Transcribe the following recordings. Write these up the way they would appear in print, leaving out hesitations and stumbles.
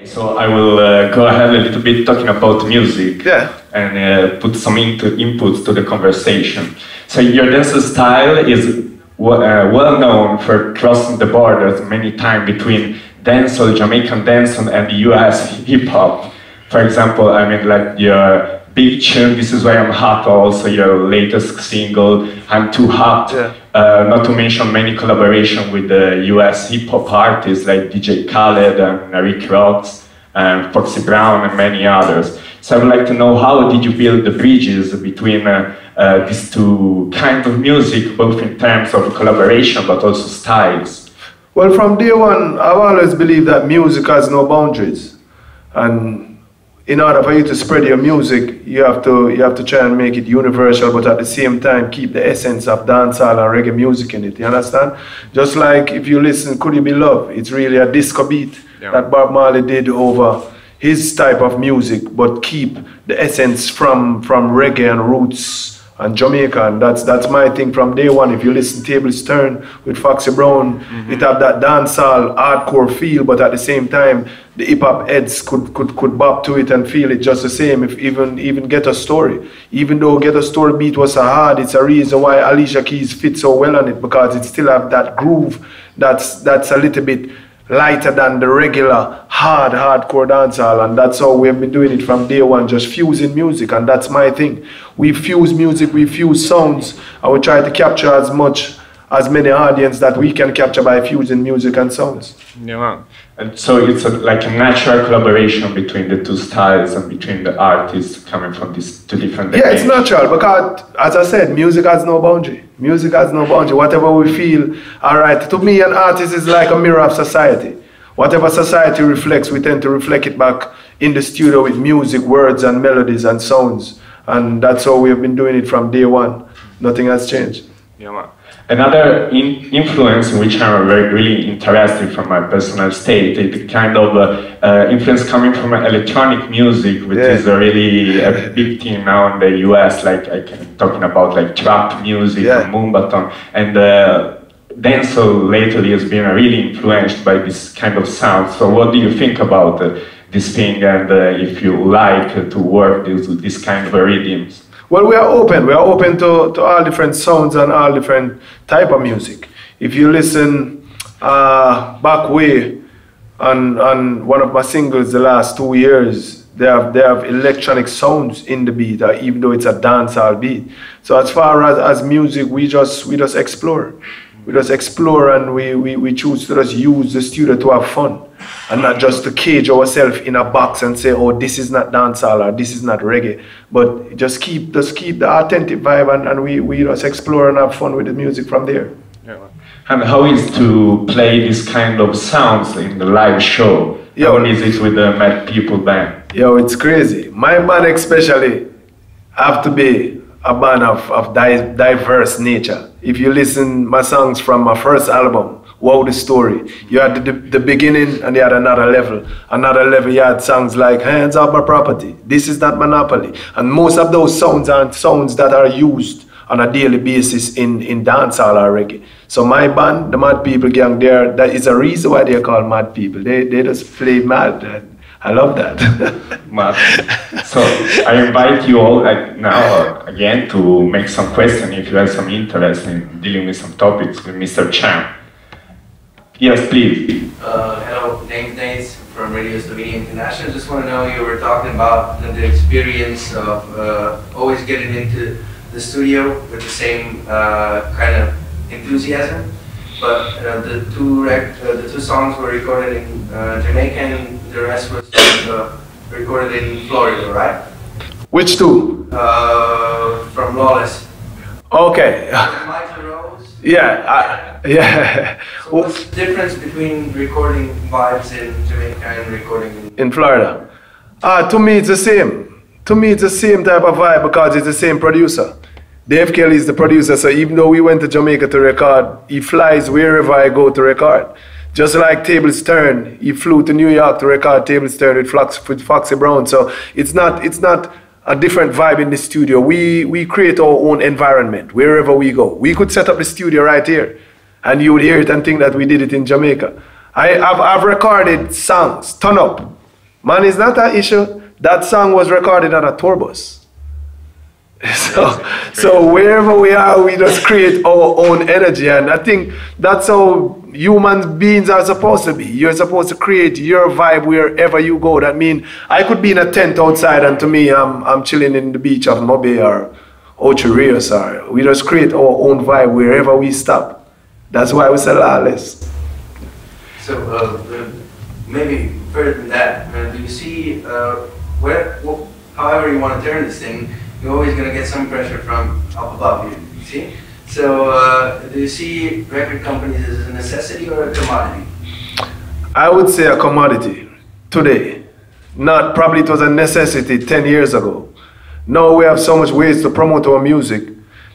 So I will go ahead a little bit talking about music, and put some inputs to the conversation. So your dance style is well known for crossing the borders many times between dancehall, Jamaican dancehall, and the US hip hop. For example, I mean, like your big tune, This Is Why I'm Hot, also your latest single, I'm Too Hot. Not to mention many collaboration with the US hip hop artists like DJ Khaled and Rick Ross and Foxy Brown and many others. So I would like to know, how did you build the bridges between these two kinds of music, both in terms of collaboration but also styles? Well, from day one, I've always believed that music has no boundaries. And in order for you to spread your music, you have to try and make it universal, but at the same time keep the essence of dancehall and reggae music in it. You understand? Just like if you listen, Could You Be Love? It's really a disco beat that Bob Marley did over his type of music, but keep the essence from reggae and roots and Jamaica, and that's my thing from day one. If you listen to Tables Turn with Foxy Brown, it have that dancehall hardcore feel, but at the same time the hip hop heads could bop to it and feel it just the same. If even Get a Story, even though Get a Story beat was so hard, it's a reason why Alicia Keys fits so well on it, because it still have that groove that's a little bit lighter than the regular hardcore dancehall, and that's how we've been doing it from day one, just fusing music, and that's my thing. We fuse music, we fuse sounds, and we try to capture as many audience that we can capture by fusing music and sounds. Yeah, and so it's like a natural collaboration between the two styles and between the artists coming from these two different decades. Yeah, it's natural because, as I said, music has no boundary. Music has no boundary. Whatever we feel, all right. To me, an artist is like a mirror of society. Whatever society reflects, we tend to reflect it back in the studio with music, words, and melodies and sounds. And that's how we've been doing it from day one. Nothing has changed. Yeah, man. Another influence in which I'm really interested from my personal state is the kind of influence coming from electronic music, which is really a big thing now in the US, like talking about like trap music and Moombaton, and dancehall lately has been really influenced by this kind of sound. So what do you think about this thing, and if you like to work with this kind of rhythms? Well, we are open to all different sounds and all different type of music. If you listen back way on one of my singles the last 2 years, they have electronic sounds in the beat, even though it's a dancehall beat. So as far as music, we just explore. We just explore, and we choose to just use the studio to have fun, and not just to cage ourselves in a box and say, oh, this is not dancehall or this is not reggae, but just keep the authentic vibe, and we just explore and have fun with the music from there. Yeah. And how is to play this kind of sounds in the live show? How is it with the Mad People band? Yo, it's crazy. My band especially have to be a band of diverse nature. If you listen my songs from my first album, Wow the Story, you had the beginning and you had another level. Another level you had songs like Hands Off My Property, This Is Not Monopoly. And most of those sounds aren't sounds that are used on a daily basis in dancehall or reggae. So my band, the Mad People Gang, that is a reason why they're called Mad People. They just play mad. I love that. So I invite you all now again to make some questions if you have some interest in dealing with some topics with Mr. Cham. Yes, please. Hello, Nates from Radio Slovenia International. Just want to know, you were talking about the experience of always getting into the studio with the same kind of enthusiasm. But the two songs were recorded in Jamaica, and the rest was recorded in Florida, right? Which two? From Lawless. Okay. Michael Rose. Yeah. Yeah. So what's the difference between recording vibes in Jamaica and recording in Florida? To me it's the same. To me it's the same type of vibe because it's the same producer. Dave Kelly is the producer, so even though we went to Jamaica to record, he flies wherever I go to record. Just like Tables Turn, he flew to New York to record Tables Turn with Foxy Brown. So it's not a different vibe in the studio. We create our own environment wherever we go. We could set up the studio right here, and you would hear it and think that we did it in Jamaica. I've recorded songs, Turn Up, Man, it's not an issue. That song was recorded on a tour bus. So wherever we are, we just create our own energy, and I think that's how human beings are supposed to be. You're supposed to create your vibe wherever you go. That means I could be in a tent outside, and to me, I'm chilling in the beach of Mobe or Ocho Rios. Or we just create our own vibe wherever we stop. That's why we say lawless. So maybe further than that, do you see however you want to turn this thing? You're always going to get some pressure from up above you see? So do you see record companies as a necessity or a commodity? I would say a commodity today. Probably it was a necessity 10 years ago. Now we have so much ways to promote our music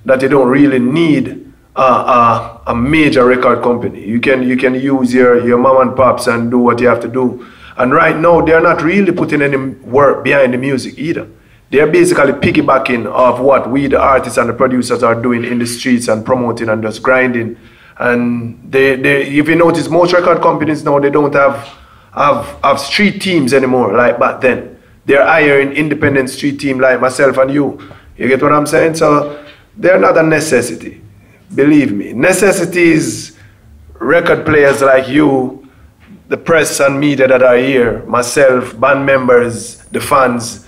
that you don't really need a major record company. You can use your mom and pops and do what you have to do. And right now they're not really putting any work behind the music either. They're basically piggybacking off what we, the artists and the producers, are doing in the streets and promoting and just grinding. And if you notice, most record companies now, they don't have street teams anymore like back then. They're hiring independent street team like myself and you. You get what I'm saying? So they're not a necessity, believe me. Necessity is record players like you, the press and media that are here, myself, band members, the fans.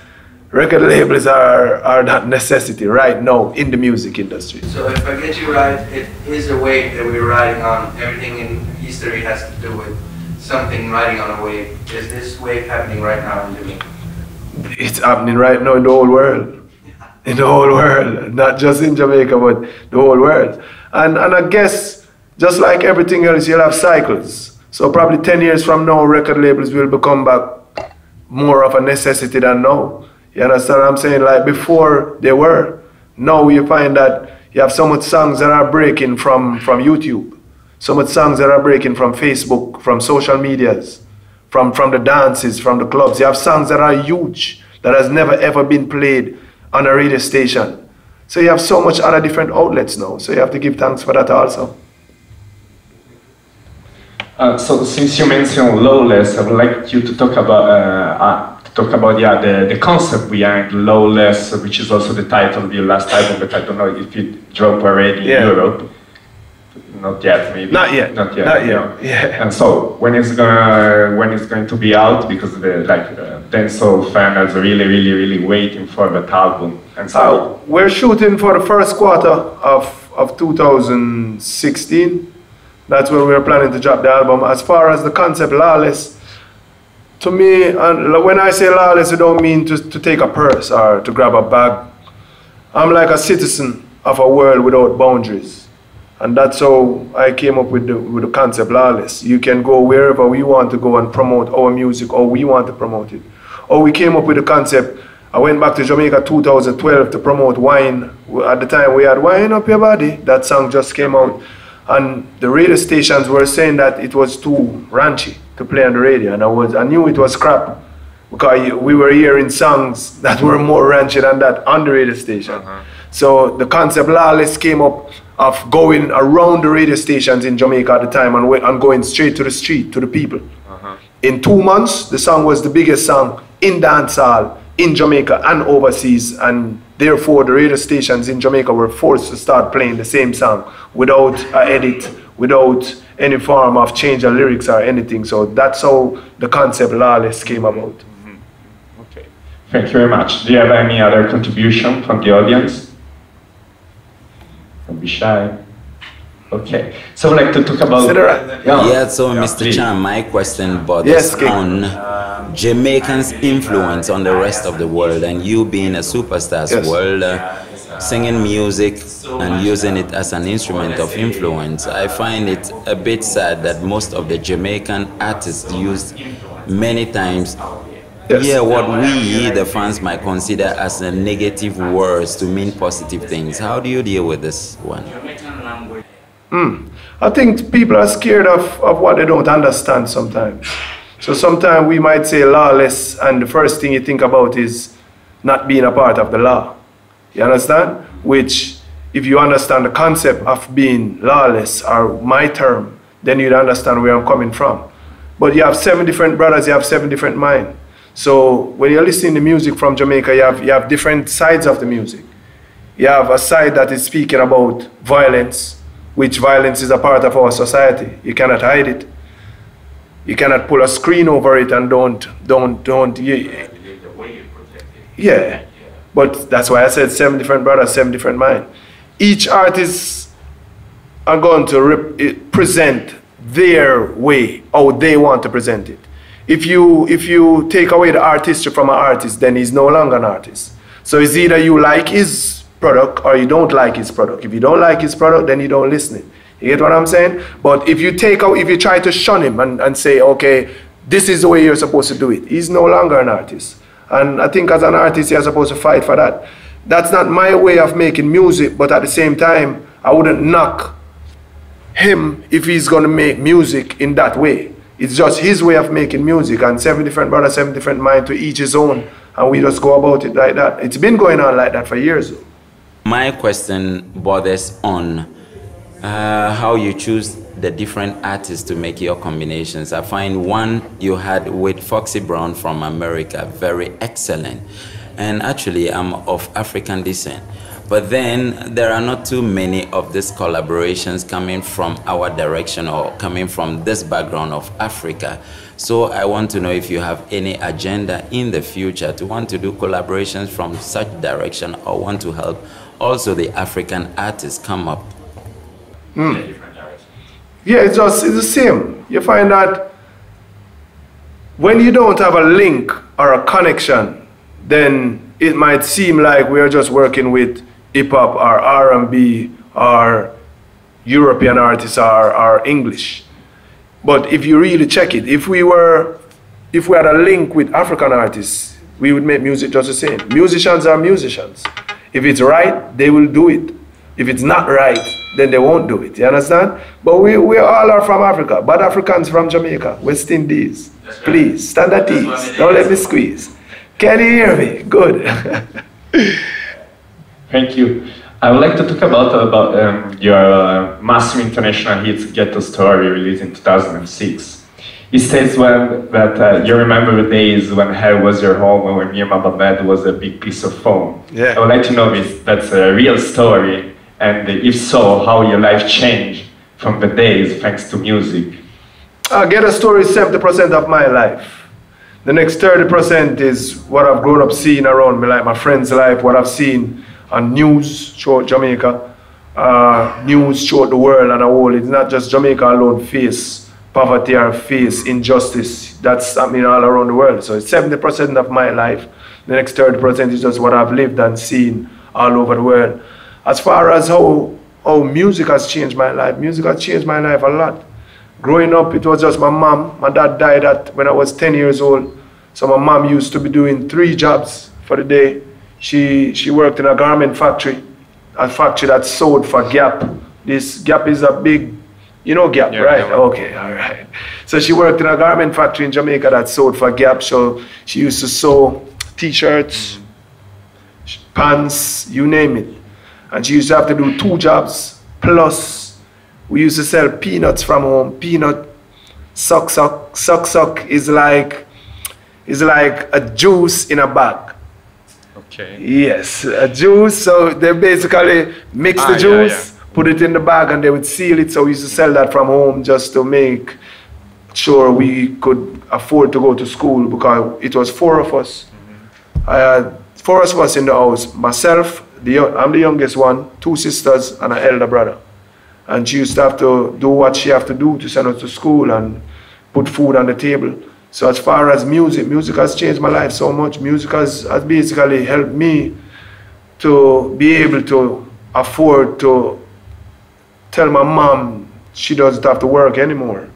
Record labels are that necessity right now in the music industry. So if I get you right, it is a wave that we're riding on. Everything in history has to do with something riding on a wave. Is this wave happening right now in Jamaica? It's happening right now in the whole world. In the whole world. Not just in Jamaica, but the whole world. And I guess, just like everything else, you'll have cycles. So probably 10 years from now, record labels will become back more of a necessity than now. You understand what I'm saying? Like before they were. Now you find that you have so much songs that are breaking from YouTube. So much songs that are breaking from Facebook, from social medias, from the dances, from the clubs. You have songs that are huge, that has never ever been played on a radio station. So you have so much other different outlets now. So you have to give thanks for that also. So since you mentioned lawless, I would like you to talk about the concept behind Lawless, which is also the title of your last album, but I don't know if it dropped already in Europe. Not yet, maybe. Not yet. Not yet. Not yet. Yeah. And so when it's going to be out? Because the dancehall fans are really waiting for that album. And so we're shooting for the first quarter of 2016. That's when we're planning to drop the album. As far as the concept Lawless, to me, and when I say lawless, I don't mean to take a purse or to grab a bag. I'm like a citizen of a world without boundaries. And that's how I came up with the concept Lawless. You can go wherever we want to go and promote our music, or we want to promote it. Or we came up with the concept, I went back to Jamaica 2012 to promote Wine. At the time we had Wine Up Your Body. That song just came out. And the radio stations were saying that it was too raunchy to play on the radio, and I knew it was crap because we were hearing songs that were more raunchy than that on the radio station. So the concept Lawless came up of going around the radio stations in Jamaica at the time and going straight to the street, to the people. In 2 months, the song was the biggest song in dancehall in Jamaica and overseas, and therefore the radio stations in Jamaica were forced to start playing the same song without an edit, without any form of change of lyrics or anything. So that's how the concept Lawless came about. Okay, thank you very much. Do you have any other contribution from the audience? Don't be shy. Okay, so I'd like to talk about... So Mr. Cham, my question is on Jamaicans' influence on the rest of the world, and you being a superstar's world, singing music and using it as an instrument of influence. I find it a bit sad that most of the Jamaican artists use many times what we, the fans, might consider as a negative words to mean positive things. How do you deal with this one? I think people are scared of what they don't understand sometimes. So sometimes we might say lawless, and the first thing you think about is not being a part of the law. You understand? Which, if you understand the concept of being lawless, or my term, then you'd understand where I'm coming from. But you have 7 different brothers, you have 7 different minds. So when you're listening to music from Jamaica, you have different sides of the music. You have a side that is speaking about violence, which violence is a part of our society. You cannot hide it. You cannot pull a screen over it and don't. Yeah. But that's why I said 7 different brothers, 7 different minds. Each artist are going to present their way, how they want to present it. If you take away the artistry from an artist, then he's no longer an artist. So it's either you like his product or you don't like his product. If you don't like his product, then you don't listen. You get what I'm saying? But if you try to shun him and say, okay, this is the way you're supposed to do it, he's no longer an artist. And I think as an artist, you're supposed to fight for that. That's not my way of making music, but at the same time, I wouldn't knock him if he's going to make music in that way. It's just his way of making music, and 7 different brothers, 7 different minds, to each his own, and we just go about it like that. It's been going on like that for years. My question borders on how you choose the different artists to make your combinations. I find one you had with Foxy Brown from America very excellent, and actually I'm of African descent. But then there are not too many of these collaborations coming from our direction or coming from this background of Africa. So I want to know if you have any agenda in the future to want to do collaborations from such direction, or want to help also the African artists come up. Yeah, it's the same. You find that when you don't have a link or a connection, then it might seem like we are just working with hip-hop or R&B or European artists or English. But if you really check it, if we had a link with African artists, we would make music just the same. Musicians are musicians. If it's right, they will do it. If it's not right, then they won't do it. You understand? But we all are from Africa. Bad Africans from Jamaica, West Indies. Please, stand at ease. Don't let me squeeze. Can you hear me? Good. Thank you. I would like to talk about your massive international hit, Ghetto Story, released in 2006. It says that you remember the days when hell was your home and when your mama bed was a big piece of foam. Yeah. I would like to know if that's a real story, and if so, how your life changed from the days thanks to music. Ghetto Story is 70% of my life. The next 30% is what I've grown up seeing around me, like my friends' life, what I've seen on news throughout Jamaica, news throughout the world and a whole. It's not just Jamaica alone face poverty or face injustice. That's happening all around the world. So it's 70% of my life. The next 30% is just what I've lived and seen all over the world. As far as how music has changed my life, music has changed my life a lot. Growing up, it was just my mom. My dad died when I was 10 years old. So my mom used to be doing 3 jobs for the day. She worked in a garment factory, a factory that sewed for Gap. This Gap is a big, you know Gap, yeah, right? Yeah. Okay, all right. So she worked in a garment factory in Jamaica that sewed for Gap. So she used to sew T-shirts, pants, you name it. And she used to have to do 2 jobs, plus we used to sell peanuts from home. Peanut suck is like a juice in a bag. Okay. Yes, a juice. So they basically mix the juice, put it in the bag, and they would seal it. So we used to sell that from home just to make sure we could afford to go to school, because it was 4 of us. I had 4 of us in the house. Myself, I'm the youngest one, 2 sisters, and an elder brother. And she used to have to do what she have to do to send us to school and put food on the table. So as far as music has changed my life so much. Music has basically helped me to be able to afford to tell my mom she doesn't have to work anymore.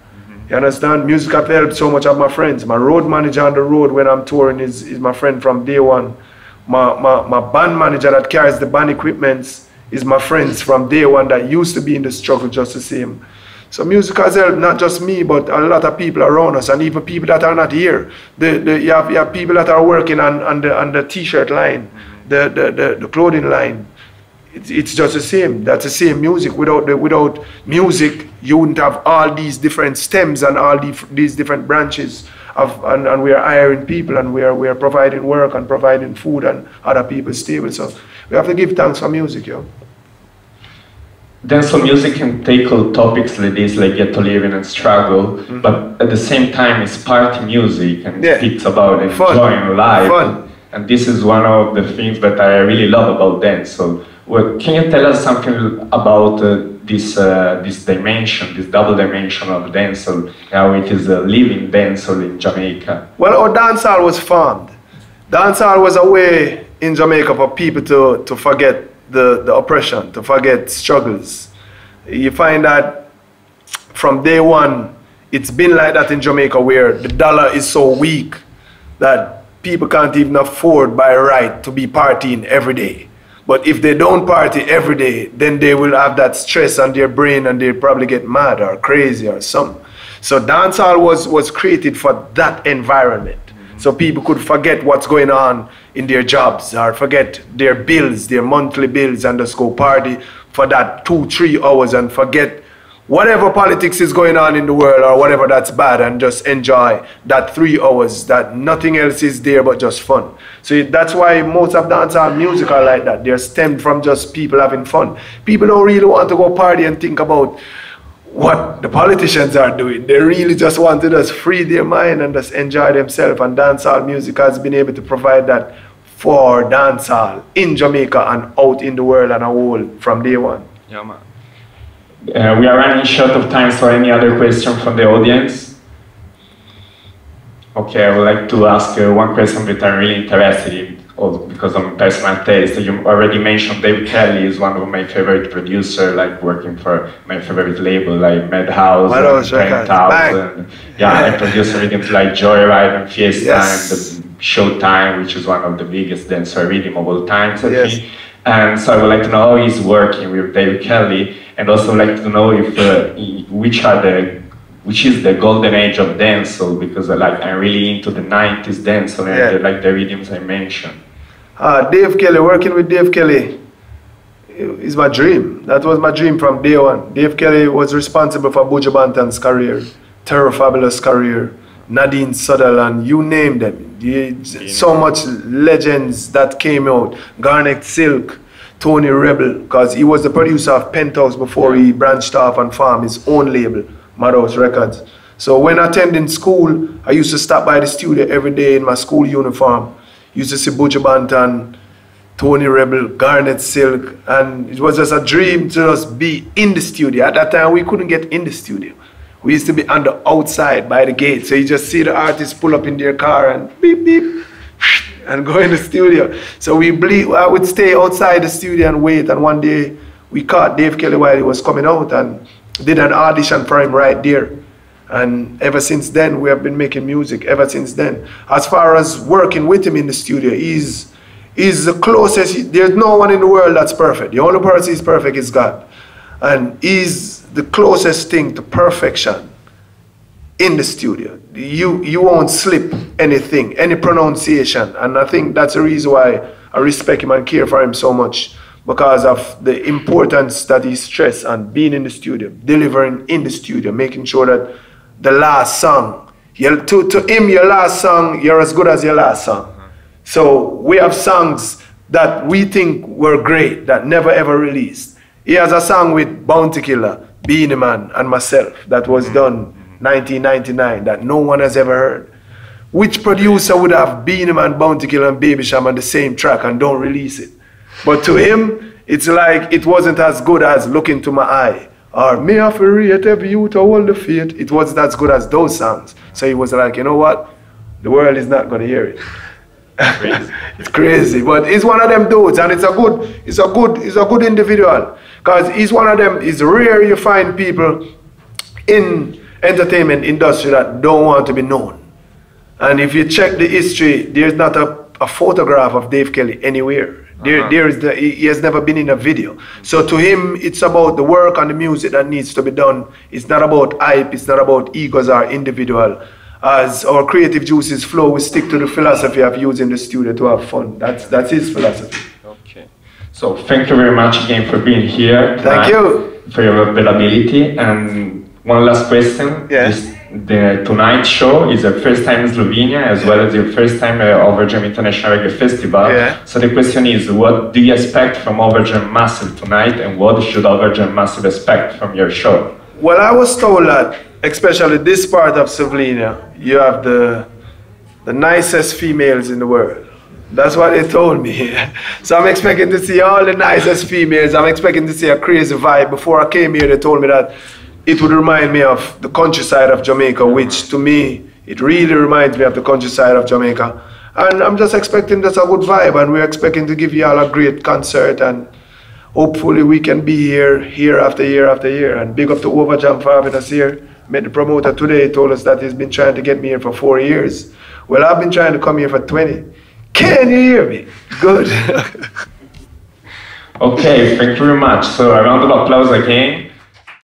You understand? Music has helped so much of my friends. My road manager on the road when I'm touring is my friend from day one. My band manager that carries the band equipments is my friends from day one that used to be in the struggle just the same. So music has helped not just me, but a lot of people around us, and even people that are not here. You have people that are working on the t-shirt line, the clothing line. It's just the same. That's the same music. Without music, you wouldn't have all these different stems and all these different branches and we are hiring people, and we are providing work and providing food and other people's table. So we have to give thanks for music, yo. Dancehall music can tackle topics like this, like get to living and struggle, but at the same time it's party music and it speaks about enjoying life. Fun. And this is one of the things that I really love about dancehall. Well, can you tell us something about this dimension, this double dimension of dancehall, how it is a living dancehall in Jamaica? Well, our dancehall was formed. Dancehall was a way in Jamaica for people to forget the oppression, to forget struggles. You find that from day one, it's been like that in Jamaica, where the dollar is so weak that people can't even afford by right to be partying every day. But if they don't party every day, then they will have that stress on their brain and they'll probably get mad or crazy or something. So dancehall was created for that environment. So people could forget what's going on in their jobs or forget their bills, their monthly bills, and just go party for that 2-3 hours and forget whatever politics is going on in the world or whatever that's bad, and just enjoy that 3 hours, that nothing else is there but just fun. So that's why most of dancehall music are like that. They're stemmed from just people having fun. People don't really want to go party and think about what the politicians are doing. They really just want to just free their mind and just enjoy themselves, and dancehall music has been able to provide that for dancehall in Jamaica and out in the world and a whole from day one. Yeah, man. We are running short of time, so any other question from the audience? Okay, I would like to ask one question that I'm really interested in, also because of personal taste. You already mentioned Dave Kelly is one of my favorite producers, like working for my favorite label, like Madhouse and Penthouse. And, yeah, I produce rhythms like Joyride and Fiesta and the Showtime, which is one of the biggest dancehall rhythm of all time, I think. And so I would like to know how he's working with Dave Kelly, and also like to know if which is the golden age of dancehall, because like I'm really into the 90s dancehall and like the rhythms I mentioned. Dave Kelly, working with Dave Kelly is my dream. That was my dream from day one. Dave Kelly was responsible for Buju Banton's career, Terror Fabulous career, Nadine Sutherland, you name them. So much legends that came out. Garnet Silk, Tony Rebel, because he was the producer of Penthouse before he branched off and formed his own label, Madhouse Records. So when attending school, I used to stop by the studio every day in my school uniform. Used to see Buju Banton, Tony Rebel, Garnet Silk, and it was just a dream to just be in the studio. At that time, we couldn't get in the studio. We used to be on the outside by the gate. So you just see the artists pull up in their car and beep, beep, and go in the studio. So I would stay outside the studio and wait. And one day we caught Dave Kelly while he was coming out and did an audition for him right there. And ever since then, we have been making music ever since then. As far as working with him in the studio, he's the closest. There's no one in the world that's perfect. The only person who's perfect is God. And he's the closest thing to perfection in the studio. You won't slip anything, any pronunciation. And I think that's the reason why I respect him and care for him so much, because of the importance that he stressed on being in the studio, delivering in the studio, making sure that the last song, to him, your last song, you're as good as your last song. So we have songs that we think were great, that never ever released. He has a song with Bounty Killer, Beenie Man, and myself that was done 1999 that no one has ever heard. Which producer would have Beenie Man, Bounty Killer, and Baby Cham on the same track and don't release it? But to him, it's like it wasn't as good as Look Into My Eye or Me Have to Rate Every Youth to Hold the Faith. It wasn't as good as those songs. So he was like, you know what? The world is not going to hear it. It's crazy, but he's one of them dudes, and he's a good individual, because he's one of them. It's rare you find people in entertainment industry that don't want to be known. And if you check the history, there's not a photograph of Dave Kelly anywhere. He has never been in a video. So to him, it's about the work and the music that needs to be done. It's not about hype. It's not about egos or individual. As our creative juices flow, we stick to the philosophy of using the studio to have fun. That's his philosophy. Okay. So thank you very much again for being here. Thank you. For your availability. And one last question. Yes. the tonight's show is your first time in Slovenia, as well as your first time at Overjam International Reggae Festival. So the question is, what do you expect from Overjam Massive tonight, and what should Overjam Massive expect from your show? Well, I was told that, especially this part of Slovenia, you have the nicest females in the world. That's what they told me. So I'm expecting to see all the nicest females. I'm expecting to see a crazy vibe. Before I came here, they told me that it would remind me of the countryside of Jamaica, which to me, it really reminds me of the countryside of Jamaica. And I'm just expecting just a good vibe, and we're expecting to give you all a great concert, and hopefully we can be here year after year after year. And big up to Overjam for having us here. Met the promoter today, told us that he's been trying to get me here for 4 years. Well, I've been trying to come here for 20. Can you hear me? Good. Okay, thank you very much. So a round of applause again.